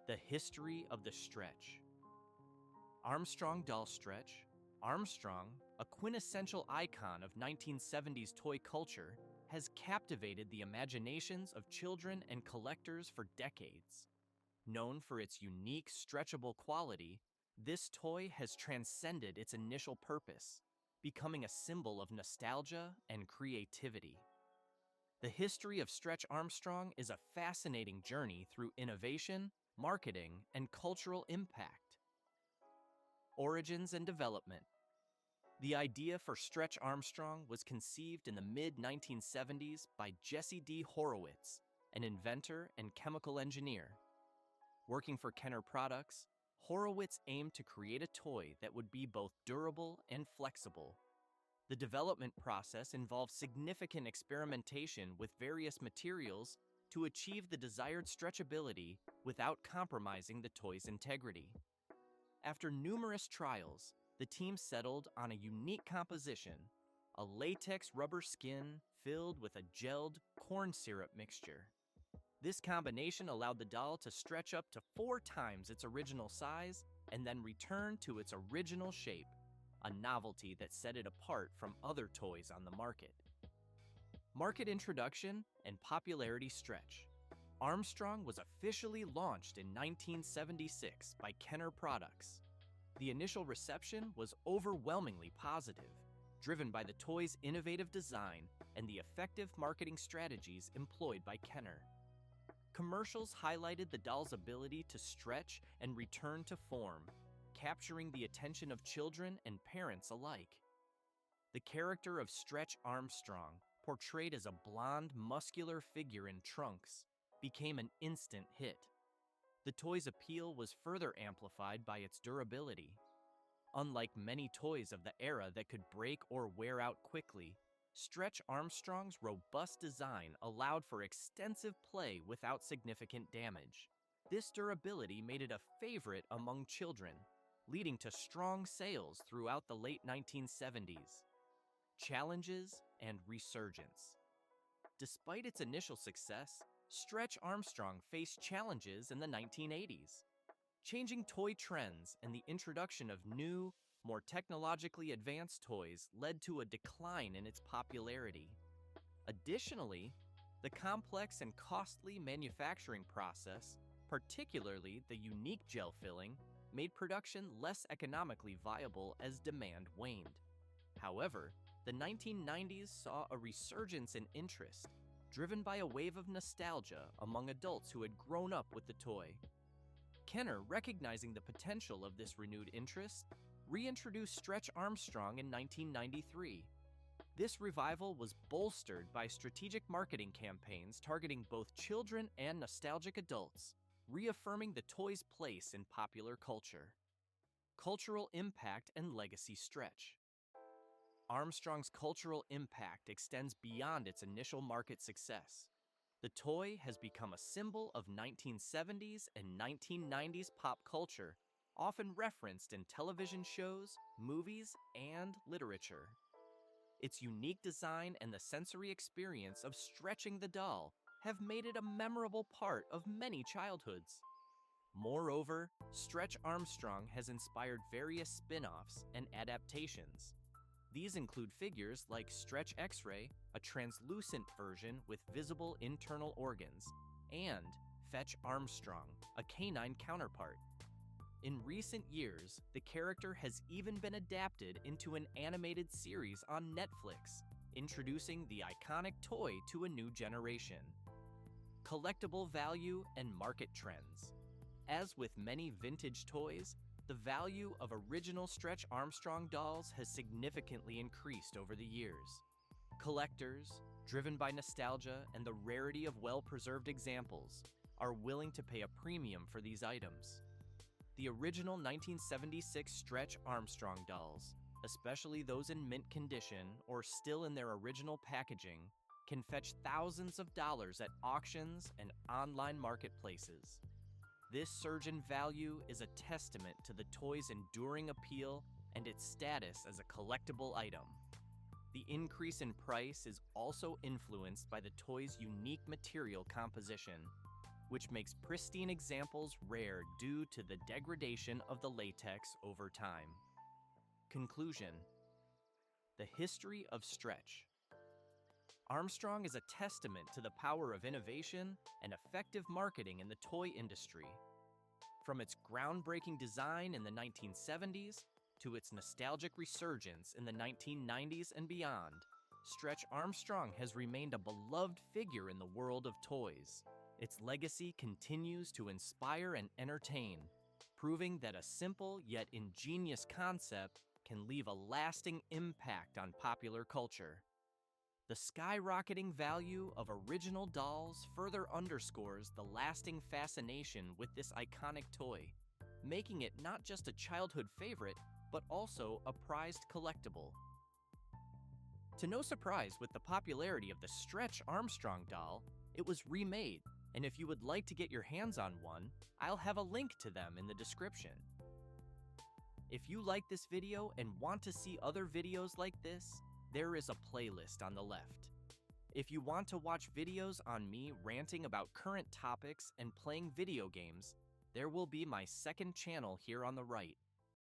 The history of the stretch. Armstrong doll Stretch Armstrong, a quintessential icon of 1970s toy culture, has captivated the imaginations of children and collectors for decades. Known for its unique, stretchable quality, this toy has transcended its initial purpose, becoming a symbol of nostalgia and creativity. The history of Stretch Armstrong is a fascinating journey through innovation, marketing, and cultural impact. Origins and development. The idea for Stretch Armstrong was conceived in the mid-1970s by Jesse D. Horowitz, an inventor and chemical engineer. Working for Kenner Products, Horowitz aimed to create a toy that would be both durable and flexible. The development process involved significant experimentation with various materials to achieve the desired stretchability without compromising the toy's integrity. After numerous trials, the team settled on a unique composition, a latex rubber skin filled with a gelled corn syrup mixture. This combination allowed the doll to stretch up to 4 times its original size and then return to its original shape, a novelty that set it apart from other toys on the market. Market introduction and popularity. Stretch Armstrong was officially launched in 1976 by Kenner Products. The initial reception was overwhelmingly positive, driven by the toy's innovative design and the effective marketing strategies employed by Kenner. Commercials highlighted the doll's ability to stretch and return to form, capturing the attention of children and parents alike. The character of Stretch Armstrong, portrayed as a blonde, muscular figure in trunks, became an instant hit. The toy's appeal was further amplified by its durability. Unlike many toys of the era that could break or wear out quickly, Stretch Armstrong's robust design allowed for extensive play without significant damage. This durability made it a favorite among children, leading to strong sales throughout the late 1970s. Challenges and resurgence. Despite its initial success, Stretch Armstrong faced challenges in the 1980s. Changing toy trends and the introduction of new, more technologically advanced toys led to a decline in its popularity. Additionally, the complex and costly manufacturing process, particularly the unique gel filling, made production less economically viable as demand waned. However, the 1990s saw a resurgence in interest, driven by a wave of nostalgia among adults who had grown up with the toy. Kenner, recognizing the potential of this renewed interest, reintroduced Stretch Armstrong in 1993. This revival was bolstered by strategic marketing campaigns targeting both children and nostalgic adults, reaffirming the toy's place in popular culture. Cultural impact and legacy. Stretch Armstrong's cultural impact extends beyond its initial market success. The toy has become a symbol of 1970s and 1990s pop culture, often referenced in television shows, movies, and literature. Its unique design and the sensory experience of stretching the doll have made it a memorable part of many childhoods. Moreover, Stretch Armstrong has inspired various spin-offs and adaptations. These include figures like Stretch X-Ray, a translucent version with visible internal organs, and Fetch Armstrong, a canine counterpart. In recent years, the character has even been adapted into an animated series on Netflix, introducing the iconic toy to a new generation. Collectible value and market trends. As with many vintage toys, the value of original Stretch Armstrong dolls has significantly increased over the years. Collectors, driven by nostalgia and the rarity of well-preserved examples, are willing to pay a premium for these items. The original 1976 Stretch Armstrong dolls, especially those in mint condition or still in their original packaging, can fetch thousands of dollars at auctions and online marketplaces. This surge in value is a testament to the toy's enduring appeal and its status as a collectible item. The increase in price is also influenced by the toy's unique material composition, which makes pristine examples rare due to the degradation of the latex over time. Conclusion: the history of stretch. Armstrong is a testament to the power of innovation and effective marketing in the toy industry. From its groundbreaking design in the 1970s to its nostalgic resurgence in the 1990s and beyond, Stretch Armstrong has remained a beloved figure in the world of toys. Its legacy continues to inspire and entertain, proving that a simple yet ingenious concept can leave a lasting impact on popular culture. The skyrocketing value of original dolls further underscores the lasting fascination with this iconic toy, making it not just a childhood favorite, but also a prized collectible. To no surprise, with the popularity of the Stretch Armstrong doll, it was remade, and if you would like to get your hands on one, I'll have a link to them in the description. If you like this video and want to see other videos like this, there is a playlist on the left. If you want to watch videos on me ranting about current topics and playing video games, there will be my second channel here on the right.